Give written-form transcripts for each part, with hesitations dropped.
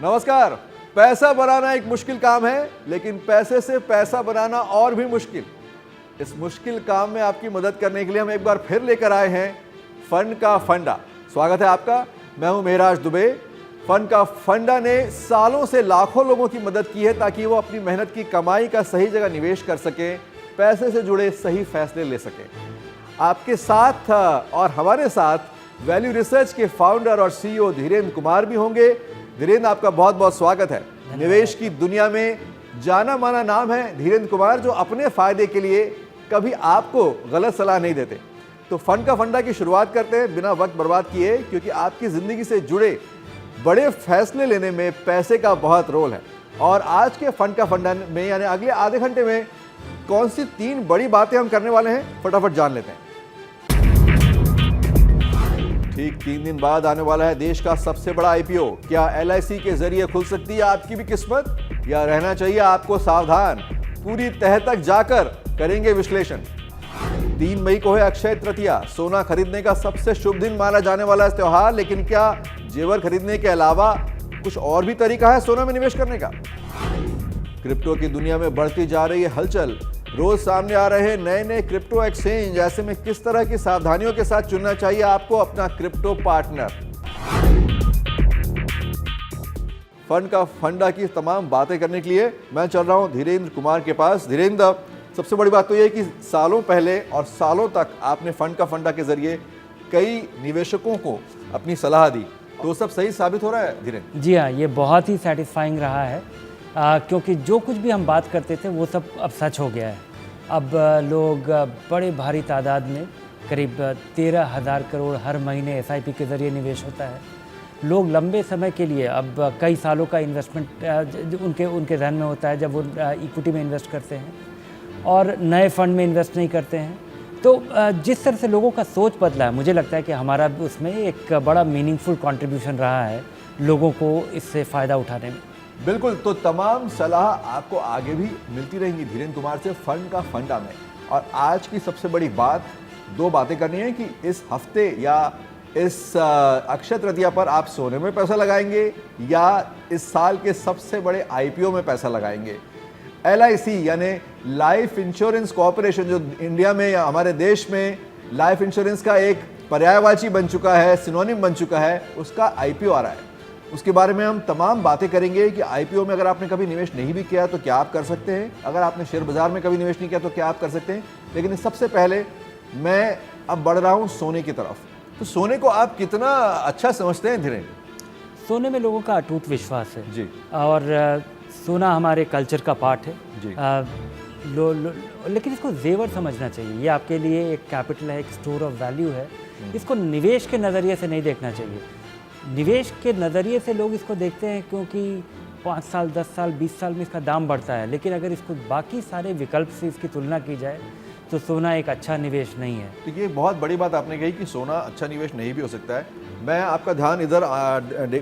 नमस्कार। पैसा बनाना एक मुश्किल काम है, लेकिन पैसे से पैसा बनाना और भी मुश्किल। इस मुश्किल काम में आपकी मदद करने के लिए हम एक बार फिर लेकर आए हैं फंड का फंडा। स्वागत है आपका। मैं हूं मेहराज दुबे। फंड का फंडा ने सालों से लाखों लोगों की मदद की है ताकि वो अपनी मेहनत की कमाई का सही जगह निवेश कर सकें, पैसे से जुड़े सही फैसले ले सकें। आपके साथ और हमारे साथ वैल्यू रिसर्च के फाउंडर और सीईओ धीरेन्द्र कुमार भी होंगे। धीरेन्द्र, आपका बहुत बहुत स्वागत है। निवेश की दुनिया में जाना माना नाम है धीरेन्द्र कुमार, जो अपने फायदे के लिए कभी आपको गलत सलाह नहीं देते। तो फंड का फंडा की शुरुआत करते हैं बिना वक्त बर्बाद किए, क्योंकि आपकी जिंदगी से जुड़े बड़े फैसले लेने में पैसे का बहुत रोल है। और आज के फंड का फंडा में यानी अगले आधे घंटे में कौन सी 3 बड़ी बातें हम करने वाले हैं, फटाफट जान लेते हैं। ठीक 3 दिन बाद आने वाला है देश का सबसे बड़ा आईपीओ। क्या एलआईसी के जरिए खुल सकती है आपकी भी किस्मत, या रहना चाहिए आपको सावधान? पूरी तह तक जाकर करेंगे विश्लेषण। 3 मई को है अक्षय तृतीया, सोना खरीदने का सबसे शुभ दिन माना जाने वाला इस त्योहार। लेकिन क्या जेवर खरीदने के अलावा कुछ और भी तरीका है सोना में निवेश करने का? क्रिप्टो की दुनिया में बढ़ती जा रही है हलचल। रोज सामने आ रहे हैं नए नए क्रिप्टो एक्सचेंज। ऐसे में किस तरह की सावधानियों के साथ चुनना चाहिए आपको अपना क्रिप्टो पार्टनर? फंड का फंडा की तमाम बातें करने के लिए मैं चल रहा हूं धीरेन्द्र कुमार के पास। धीरेन्द्र, सबसे बड़ी बात तो यह है कि सालों पहले और सालों तक आपने फंड का फंडा के जरिए कई निवेशकों को अपनी सलाह दी, तो सब सही साबित हो रहा है धीरेन्द्र? जी हाँ, ये बहुत ही सेटिस्फाइंग रहा है, क्योंकि जो कुछ भी हम बात करते थे वो सब अब सच हो गया है। अब लोग बड़े भारी तादाद में, करीब 13,000 करोड़ हर महीने एसआईपी के ज़रिए निवेश होता है। लोग लंबे समय के लिए, अब कई सालों का इन्वेस्टमेंट उनके ज़हन में होता है जब वो इक्विटी में इन्वेस्ट करते हैं और नए फंड में इन्वेस्ट नहीं करते हैं। तो जिस तरह से लोगों का सोच बदला है, मुझे लगता है कि हमारा उसमें एक बड़ा मीनिंगफुल कंट्रीब्यूशन रहा है लोगों को इससे फ़ायदा उठाने में। बिल्कुल। तो तमाम सलाह आपको आगे भी मिलती रहेंगी धीरेन्द्र कुमार से फंड का फंडा में। और आज की सबसे बड़ी बात, 2 बातें करनी है कि इस हफ्ते या इस अक्षय तृतीया पर आप सोने में पैसा लगाएंगे या इस साल के सबसे बड़े आईपीओ में पैसा लगाएंगे। एलआईसी यानी लाइफ इंश्योरेंस कॉर्पोरेशन, जो इंडिया में या हमारे देश में लाइफ इंश्योरेंस का एक पर्यायवाची बन चुका है, सिनोनिम बन चुका है, उसका आईपीओ आ रहा है। उसके बारे में हम तमाम बातें करेंगे कि आईपीओ में अगर आपने कभी निवेश नहीं भी किया तो क्या आप कर सकते हैं, अगर आपने शेयर बाजार में कभी निवेश नहीं किया तो क्या आप कर सकते हैं। लेकिन सबसे पहले मैं अब बढ़ रहा हूँ सोने की तरफ। तो सोने को आप कितना अच्छा समझते हैं धीरेन्द्र? सोने में लोगों का अटूट विश्वास है जी। और सोना हमारे कल्चर का पार्ट है जी। लेकिन इसको जेवर समझना चाहिए। ये आपके लिए एक कैपिटल है, एक स्टोर ऑफ वैल्यू है। इसको निवेश के नज़रिए से नहीं देखना चाहिए। निवेश के नज़रिए से लोग इसको देखते हैं क्योंकि 5 साल, 10 साल, 20 साल में इसका दाम बढ़ता है। लेकिन अगर इसको बाकी सारे विकल्प से इसकी तुलना की जाए तो सोना एक अच्छा निवेश नहीं है। तो ये बहुत बड़ी बात आपने कही कि सोना अच्छा निवेश नहीं भी हो सकता है। मैं आपका ध्यान इधर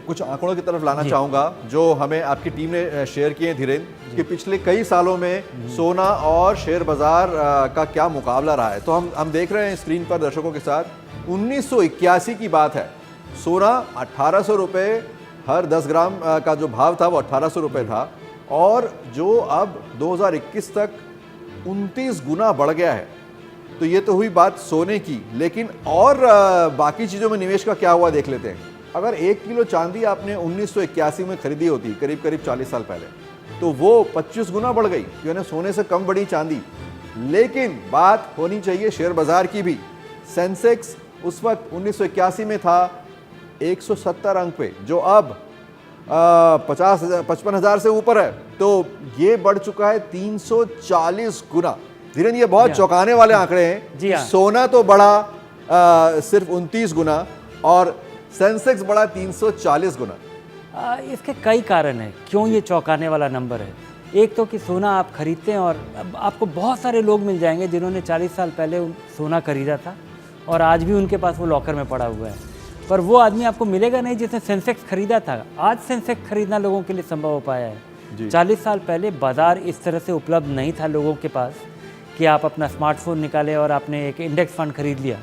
कुछ आंकड़ों की तरफ लाना चाहूँगा जो हमें आपकी टीम ने शेयर किए हैं धीरेन्द्र, कि पिछले कई सालों में सोना और शेयर बाजार का क्या मुकाबला रहा है। तो हम देख रहे हैं स्क्रीन पर दर्शकों के साथ। 1981 की बात है, सोना 1800 रुपये हर 10 ग्राम का जो भाव था वो 1800 रुपये था, और जो अब 2021 तक 29 गुना बढ़ गया है। तो ये तो हुई बात सोने की, लेकिन और बाकी चीज़ों में निवेश का क्या हुआ देख लेते हैं। अगर 1 किलो चांदी आपने 1981 में खरीदी होती, करीब करीब 40 साल पहले, तो वो 25 गुना बढ़ गई, यानी सोने से कम बढ़ी चांदी। लेकिन बात होनी चाहिए शेयर बाजार की भी। सेंसेक्स उस वक्त 1981 में था 170 अंक पे, जो अब 55,000 से ऊपर है। तो ये बढ़ चुका है 340 गुना। धीरेन्द्र, ये बहुत चौंकाने वाले आंकड़े हैं। जी हाँ। सोना तो बढ़ा सिर्फ 29 गुना और सेंसेक्स बढ़ा 340 गुना। इसके कई कारण हैं क्यों ये चौंकाने वाला नंबर है। एक तो कि सोना आप खरीदते हैं और आपको बहुत सारे लोग मिल जाएंगे जिन्होंने 40 साल पहले सोना खरीदा था और आज भी उनके पास वो लॉकर में पड़ा हुआ है। पर वो आदमी आपको मिलेगा नहीं जिसने सेंसेक्स खरीदा था। आज सेंसेक्स खरीदना लोगों के लिए संभव हो पाया है। 40 साल पहले बाजार इस तरह से उपलब्ध नहीं था लोगों के पास कि आप अपना स्मार्टफोन निकाले और आपने एक इंडेक्स फंड खरीद लिया।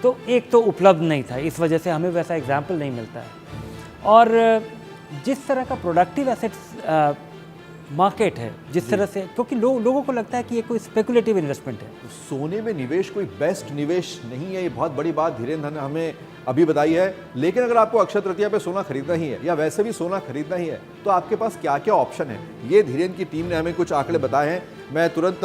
तो एक तो उपलब्ध नहीं था, इस वजह से हमें वैसा एग्जाम्पल नहीं मिलता है। और जिस तरह का प्रोडक्टिव एसेट्स मार्केट है, जिस तरह से, क्योंकि लोगों को लगता है कि ये कोई स्पेकुलेटिव इन्वेस्टमेंट है। तो सोने में निवेश कोई बेस्ट निवेश नहीं है, ये बहुत बड़ी बात धीरेन्द्र ने हमें अभी बताई है। लेकिन अगर आपको अक्षय तृतीया पे सोना खरीदना ही है या वैसे भी सोना खरीदना ही है तो आपके पास क्या क्या ऑप्शन है, ये धीरेन्द्र की टीम ने हमें कुछ आंकड़े बताए हैं। मैं तुरंत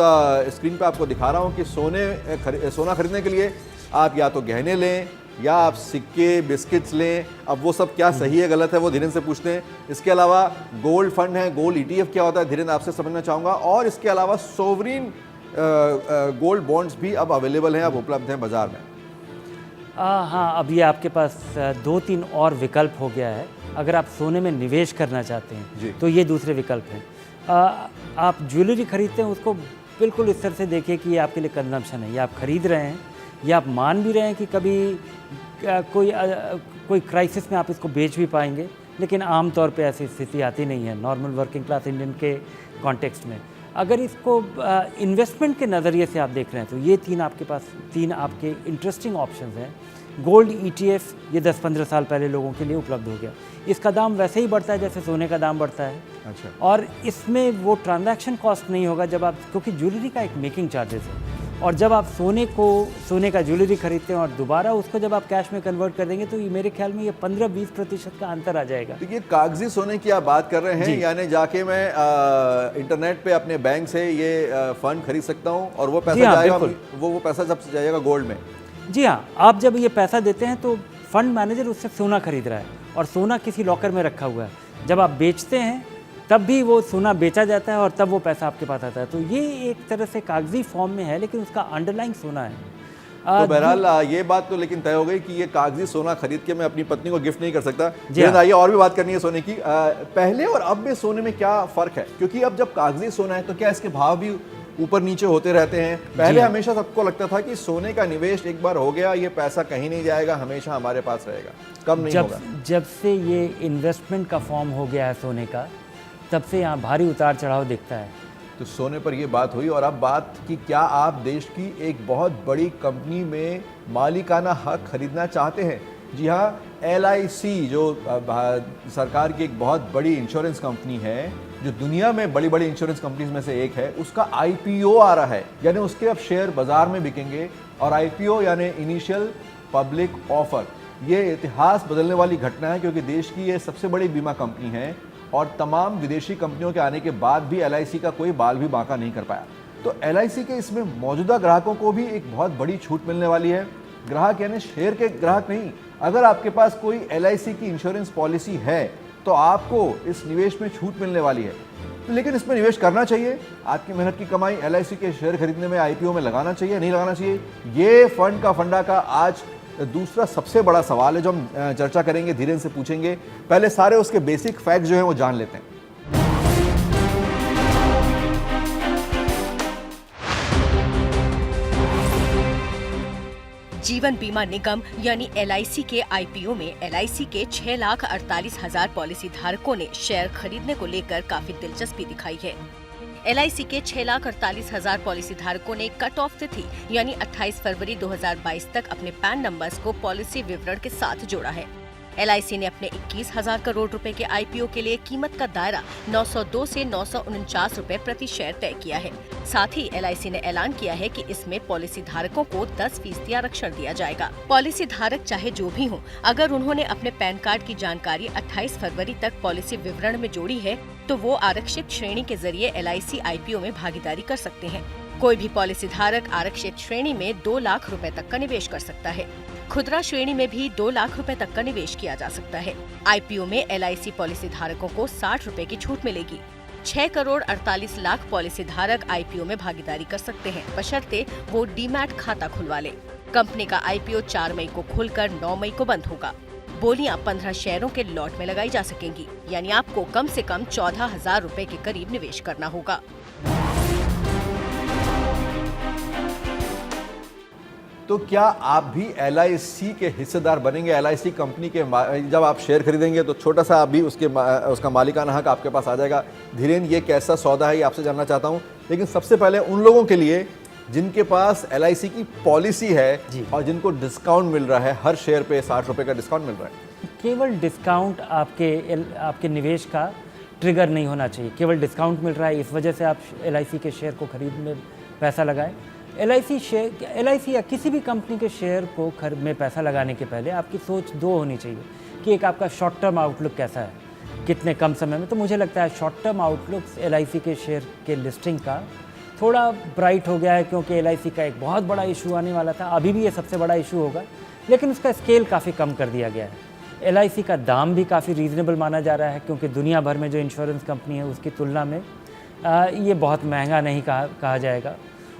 स्क्रीन पे आपको दिखा रहा हूँ कि सोना खरीदने के लिए आप या तो गहने लें या आप सिक्के बिस्किट्स लें। अब वो सब क्या सही है गलत है वो धीरेन्द्र से पूछते हैं। इसके अलावा गोल्ड फंड है, गोल्ड ETF क्या होता है धीरेन्द्र आपसे समझना चाहूँगा। और इसके अलावा सोवरिन गोल्ड बॉन्ड्स भी अब अवेलेबल हैं, अब उपलब्ध हैं बाजार में। हाँ, अब ये आपके पास 2-3 और विकल्प हो गया है। अगर आप सोने में निवेश करना चाहते हैं तो ये दूसरे विकल्प हैं। आप ज्वेलरी खरीदते हैं, उसको बिल्कुल इस तरह से देखिए कि ये आपके लिए कंजम्पशन है, या आप खरीद रहे हैं या आप मान भी रहे हैं कि कभी कोई क्राइसिस में आप इसको बेच भी पाएंगे, लेकिन आम तौर पे ऐसी स्थिति आती नहीं है नॉर्मल वर्किंग क्लास इंडियन के कॉन्टेक्स्ट में। अगर इसको इन्वेस्टमेंट के नज़रिए से आप देख रहे हैं तो ये तीन आपके इंटरेस्टिंग ऑप्शंस हैं। गोल्ड ETF ये 10-15 साल पहले लोगों के लिए उपलब्ध हो गया। इसका दाम वैसे ही बढ़ता है जैसे सोने का दाम बढ़ता है। अच्छा। और इसमें वो ट्रांजैक्शन कॉस्ट नहीं होगा जब आप, क्योंकि ज्वेलरी का एक मेकिंग चार्जेस है, और जब आप सोने का ज्वेलरी खरीदते हैं और दोबारा उसको जब आप कैश में कन्वर्ट कर देंगे तो ये मेरे ख्याल में ये 15-20% का अंतर आ जाएगा। तो ये कागजी सोने की आप बात कर रहे हैं, यानी जाके मैं इंटरनेट पे अपने बैंक से ये फंड खरीद सकता हूँ और वो पैसा जाएगा, वो पैसा जब जाएगा गोल्ड में। जी हाँ, आप जब ये पैसा देते हैं तो फंड मैनेजर उससे सोना खरीद रहा है और सोना किसी लॉकर में रखा हुआ है। जब आप बेचते हैं तब भी वो सोना बेचा जाता है और तब वो पैसा आपके पास आता है। तो ये एक तरह से कागजी फॉर्म में है, लेकिन उसका अंडरलाइंग सोना है। तो बहरहाल ये बात तो लेकिन तय हो गई कि ये कागजी सोना खरीद के मैं अपनी पत्नी को गिफ्ट नहीं कर सकता। आइए और भी बात करनी है सोने की। पहले और अब में सोने में क्या फर्क है, क्योंकि अब जब कागजी सोना है तो क्या इसके भाव भी ऊपर नीचे होते रहते हैं? पहले हमेशा सबको लगता था कि सोने का निवेश एक बार हो गया ये पैसा कहीं नहीं जाएगा, हमेशा हमारे पास रहेगा, कम नहीं होगा। जब से ये इन्वेस्टमेंट का फॉर्म हो गया है सोने का, तब से यहाँ भारी उतार चढ़ाव दिखता है। तो सोने पर ये बात हुई, और अब बात कि क्या आप देश की एक बहुत बड़ी कंपनी में मालिकाना हक खरीदना चाहते हैं? जी हाँ, LIC जो सरकार की एक बहुत बड़ी इंश्योरेंस कंपनी है, जो दुनिया में बड़ी बड़ी इंश्योरेंस कंपनीज में से एक है, उसका IPO आ रहा है, यानी उसके अब शेयर बाजार में बिकेंगे। और IPO यानी इनिशियल पब्लिक ऑफर, ये इतिहास बदलने वाली घटना है, क्योंकि देश की ये सबसे बड़ी बीमा कंपनी है और तमाम विदेशी कंपनियों के आने के बाद भी LIC का कोई बाल भी बांका नहीं कर पाया। तो LIC के इसमें मौजूदा ग्राहकों को भी एक बहुत बड़ी छूट मिलने वाली है। ग्राहक यानी शेयर के ग्राहक नहीं, अगर आपके पास कोई LIC की इंश्योरेंस पॉलिसी है तो आपको इस निवेश में छूट मिलने वाली है। लेकिन इसमें निवेश करना चाहिए, आपकी मेहनत की कमाई LIC के शेयर खरीदने में, IPO में लगाना चाहिए, नहीं लगाना चाहिए? ये फंड का फंडा का आज दूसरा सबसे बड़ा सवाल है जो हम चर्चा करेंगे, धीरेन्द्र से पूछेंगे। पहले सारे उसके बेसिक फैक्ट जो हैं वो जान लेते हैं। जीवन बीमा निगम यानी LIC के IPO में LIC के 6,48,000 पॉलिसी धारकों ने शेयर खरीदने को लेकर काफी दिलचस्पी दिखाई है। LIC के 6,48,000 पॉलिसी धारकों ने कट ऑफ तिथि यानी 28 फरवरी 2022 तक अपने पैन नंबर्स को पॉलिसी विवरण के साथ जोड़ा है। LIC ने अपने 21,000 करोड़ रुपए के IPO के लिए कीमत का दायरा 902 से 949 रुपए प्रति शेयर तय किया है। साथ ही LIC ने ऐलान किया है कि इसमें पॉलिसी धारकों को 10% आरक्षण दिया जाएगा। पॉलिसी धारक चाहे जो भी हो, अगर उन्होंने अपने पैन कार्ड की जानकारी 28 फरवरी तक पॉलिसी विवरण में जोड़ी है तो वो आरक्षित श्रेणी के जरिए LIC IPO में भागीदारी कर सकते हैं। कोई भी पॉलिसी धारक आरक्षित श्रेणी में 2 लाख रुपए तक का निवेश कर सकता है। खुदरा श्रेणी में भी 2 लाख रुपए तक का निवेश किया जा सकता है। IPO में LIC पॉलिसी धारकों को 60 रुपए की छूट मिलेगी। 6 करोड़ 48 लाख पॉलिसी धारक IPO में भागीदारी कर सकते हैं, बशर्ते वो डीमैट खाता खुलवा ले। कंपनी का IPO 4 मई को खुलकर 9 मई को बंद होगा। बोलियां 15 शेयरों के लॉट में लगाई जा सकेंगी, यानी आपको कम से कम 14,000 रुपए के करीब निवेश करना होगा। तो क्या आप भी LIC के हिस्सेदार बनेंगे? LIC कंपनी के जब आप शेयर खरीदेंगे तो छोटा सा आप भी उसका मालिकाना हक आपके पास आ जाएगा। धीरेन्द्र, ये कैसा सौदा है ये आपसे जानना चाहता हूँ, लेकिन सबसे पहले उन लोगों के लिए जिनके पास LIC की पॉलिसी है और जिनको डिस्काउंट मिल रहा है, हर शेयर पे 60 रुपए का डिस्काउंट मिल रहा है, केवल डिस्काउंट आपके निवेश का ट्रिगर नहीं होना चाहिए। केवल डिस्काउंट मिल रहा है इस वजह से आप LIC के शेयर को खरीदने में पैसा लगाएं। LIC या किसी भी कंपनी के शेयर को में पैसा लगाने के पहले आपकी सोच दो होनी चाहिए कि एक आपका शॉर्ट टर्म आउटलुक कैसा है, कितने कम समय में। तो मुझे लगता है शॉर्ट टर्म आउटलुक LIC के शेयर के लिस्टिंग का थोड़ा ब्राइट हो गया है, क्योंकि LIC का एक बहुत बड़ा इशू आने वाला था। अभी भी ये सबसे बड़ा इशू होगा, लेकिन उसका स्केल काफ़ी कम कर दिया गया है। LIC का दाम भी काफ़ी रीज़नेबल माना जा रहा है, क्योंकि दुनिया भर में जो इंश्योरेंस कंपनी है उसकी तुलना में ये बहुत महंगा नहीं कहा जाएगा।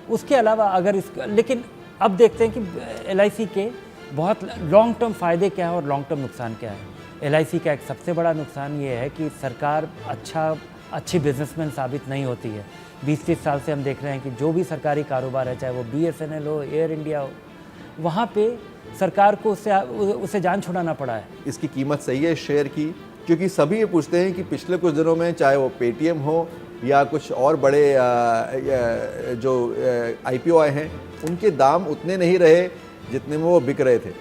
उसके अलावा लेकिन अब देखते हैं कि LIC के बहुत लॉन्ग टर्म फ़ायदे क्या है और लॉन्ग टर्म नुकसान क्या है। LIC का एक सबसे बड़ा नुकसान ये है कि सरकार अच्छी बिजनेसमैन साबित नहीं होती है। 20-30 साल से हम देख रहे हैं कि जो भी सरकारी कारोबार है, चाहे वो BSNL हो, एयर इंडिया हो, वहाँ पे सरकार को उसे जान छुड़ाना पड़ा है। इसकी कीमत सही है इस शेयर की? क्योंकि सभी ये पूछते हैं कि पिछले कुछ दिनों में चाहे वो पेटीएम हो या कुछ और बड़े जो IPO आए हैं, उनके दाम उतने नहीं रहे जितने में वो बिक रहे थे।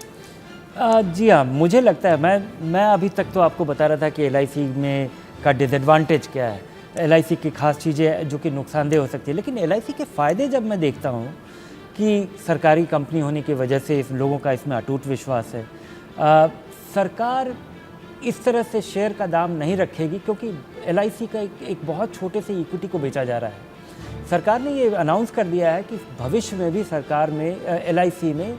जी हाँ, मुझे लगता है मैं अभी तक तो आपको बता रहा था कि LIC में का डिसएडवांटेज क्या है, LIC की खास चीज़ें जो कि नुकसानदेह हो सकती है। लेकिन LIC के फ़ायदे जब मैं देखता हूँ कि सरकारी कंपनी होने की वजह से इस लोगों का इसमें अटूट विश्वास है। सरकार इस तरह से शेयर का दाम नहीं रखेगी, क्योंकि LIC का एक बहुत छोटे से इक्विटी को बेचा जा रहा है। सरकार ने ये अनाउंस कर दिया है कि भविष्य में भी सरकार में LIC में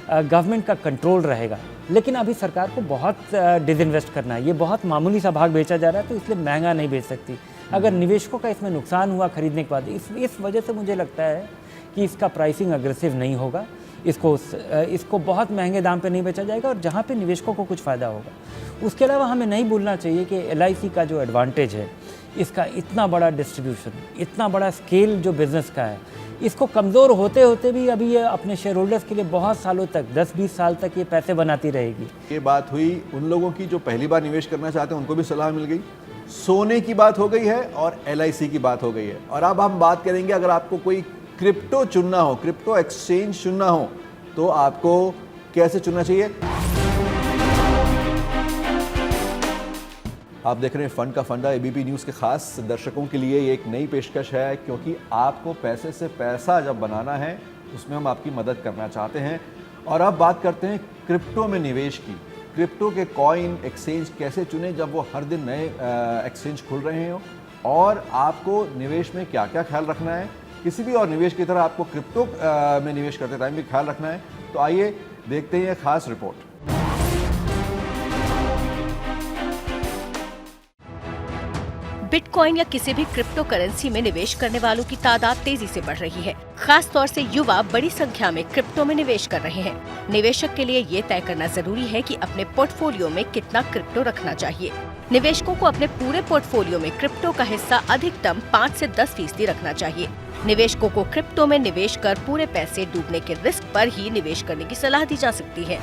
गवर्नमेंट का कंट्रोल रहेगा, लेकिन अभी सरकार को बहुत डिसइन्वेस्ट करना है। ये बहुत मामूली सा भाग बेचा जा रहा है, तो इसलिए महंगा नहीं बेच सकती। अगर निवेशकों का इसमें नुकसान हुआ खरीदने के बाद, इस वजह से मुझे लगता है कि इसका प्राइसिंग अग्रेसिव नहीं होगा, इसको बहुत महंगे दाम पे नहीं बेचा जाएगा और जहाँ पे निवेशकों को कुछ फ़ायदा होगा। उसके अलावा हमें नहीं भूलना चाहिए कि LIC का जो एडवांटेज है, इसका इतना बड़ा डिस्ट्रीब्यूशन, इतना बड़ा स्केल जो बिज़नेस का है, इसको कमज़ोर होते होते भी अभी ये अपने शेयर होल्डर्स के लिए बहुत सालों तक, 10-20 साल तक ये पैसे बनाती रहेगी। ये बात हुई उन लोगों की जो पहली बार निवेश करना चाहते हैं, उनको भी सलाह मिल गई। सोने की बात हो गई है और LIC की बात हो गई है। और अब हम बात करेंगे, अगर आपको कोई क्रिप्टो चुनना हो, क्रिप्टो एक्सचेंज चुनना हो, तो आपको कैसे चुनना चाहिए? आप देख रहे हैं फंड का फंडा। ABP न्यूज़ के खास दर्शकों के लिए ये एक नई पेशकश है, क्योंकि आपको पैसे से पैसा जब बनाना है, उसमें हम आपकी मदद करना चाहते हैं। और अब बात करते हैं क्रिप्टो में निवेश की। क्रिप्टो के कॉइन एक्सचेंज कैसे चुने जब वो हर दिन नए एक्सचेंज खुल रहे हो, और आपको निवेश में क्या क्या ख्याल रखना है। किसी भी और निवेश की तरह आपको क्रिप्टो में निवेश करते टाइम भी ख्याल रखना है। तो आइए देखते हैं ये खास रिपोर्ट। बिटकॉइन या किसी भी क्रिप्टो करेंसी में निवेश करने वालों की तादाद तेजी से बढ़ रही है। खास तौर से युवा बड़ी संख्या में क्रिप्टो में निवेश कर रहे हैं। निवेशक के लिए ये तय करना जरूरी है कि अपने पोर्टफोलियो में कितना क्रिप्टो रखना चाहिए। निवेशकों को अपने पूरे पोर्टफोलियो में क्रिप्टो का हिस्सा अधिकतम 5 से 10% रखना चाहिए। निवेशकों को क्रिप्टो में निवेश कर पूरे पैसे डूबने के रिस्क पर ही निवेश करने की सलाह दी जा सकती है।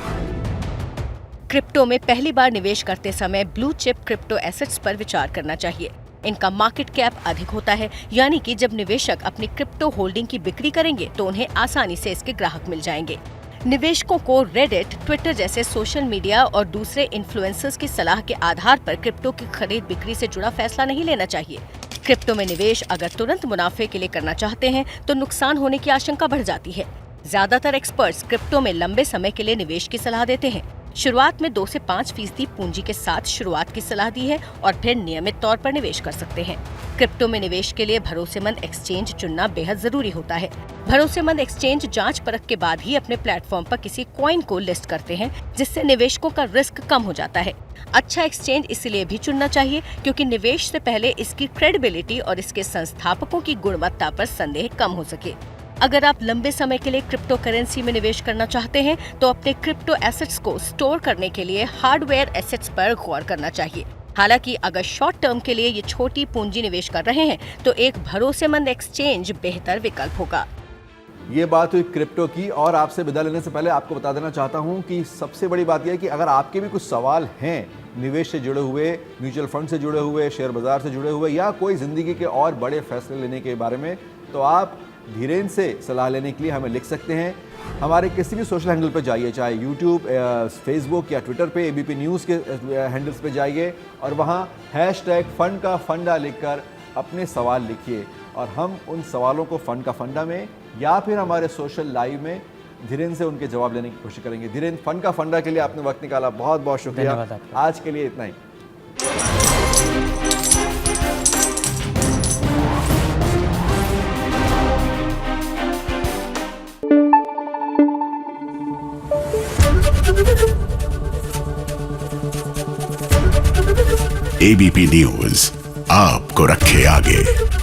क्रिप्टो में पहली बार निवेश करते समय ब्लू चिप क्रिप्टो एसेट्स पर विचार करना चाहिए। इनका मार्केट कैप अधिक होता है, यानी कि जब निवेशक अपनी क्रिप्टो होल्डिंग की बिक्री करेंगे तो उन्हें आसानी से इसके ग्राहक मिल जाएंगे। निवेशकों को रेडिट, ट्विटर जैसे सोशल मीडिया और दूसरे इन्फ्लुएंसर्स की सलाह के आधार पर क्रिप्टो की खरीद बिक्री से जुड़ा फैसला नहीं लेना चाहिए। क्रिप्टो में निवेश अगर तुरंत मुनाफे के लिए करना चाहते हैं तो नुकसान होने की आशंका बढ़ जाती है। ज्यादातर एक्सपर्ट्स क्रिप्टो में लंबे समय के लिए निवेश की सलाह देते हैं। शुरुआत में 2 से 5% पूंजी के साथ शुरुआत की सलाह दी है और फिर नियमित तौर पर निवेश कर सकते हैं। क्रिप्टो में निवेश के लिए भरोसेमंद एक्सचेंज चुनना बेहद जरूरी होता है। भरोसेमंद एक्सचेंज जांच परख के बाद ही अपने प्लेटफॉर्म पर किसी कॉइन को लिस्ट करते हैं, जिससे निवेशकों का रिस्क कम हो जाता है। अच्छा एक्सचेंज इसलिए भी चुनना चाहिए क्योंकि निवेश से पहले इसकी क्रेडिबिलिटी और इसके संस्थापकों की गुणवत्ता पर संदेह कम हो सके। अगर आप लंबे समय के लिए क्रिप्टो करेंसी में निवेश करना चाहते हैं तो अपने क्रिप्टो एसेट्स को स्टोर करने के लिए हार्डवेयर एसेट्स पर गौर करना चाहिए। हालांकि अगर शॉर्ट टर्म के लिए ये छोटी पूंजी निवेश कर रहे हैं तो एक भरोसेमंद एक्सचेंज बेहतर विकल्प होगा। ये बात हुई क्रिप्टो की, और आपसे विदा लेने से पहले आपको बता देना चाहता हूं कि सबसे बड़ी बात यह है कि अगर आपके भी कुछ सवाल हैं निवेश से जुड़े हुए, म्यूचुअल फंड से जुड़े हुए, शेयर बाजार से जुड़े हुए, या कोई ज़िंदगी के और बड़े फैसले लेने के बारे में, तो आप धीरेन्द्र से सलाह लेने के लिए हमें लिख सकते हैं। हमारे किसी भी सोशल हैंडल पर जाइए, चाहे यूट्यूब, फेसबुक या ट्विटर पे एबीपी न्यूज़ के हैंडल्स पे जाइए और वहाँ #फंड का फंडा लिखकर अपने सवाल लिखिए और हम उन सवालों को फंड का फंडा में या फिर हमारे सोशल लाइव में धीरेन्द्र से उनके जवाब लेने की कोशिश करेंगे। धीरेन्द्र, फंड का फंडा के लिए आपने वक्त निकाला, बहुत बहुत शुक्रिया। धन्यवाद आपका। आज के लिए इतना ही। एबीपी न्यूज आपको रखे आगे।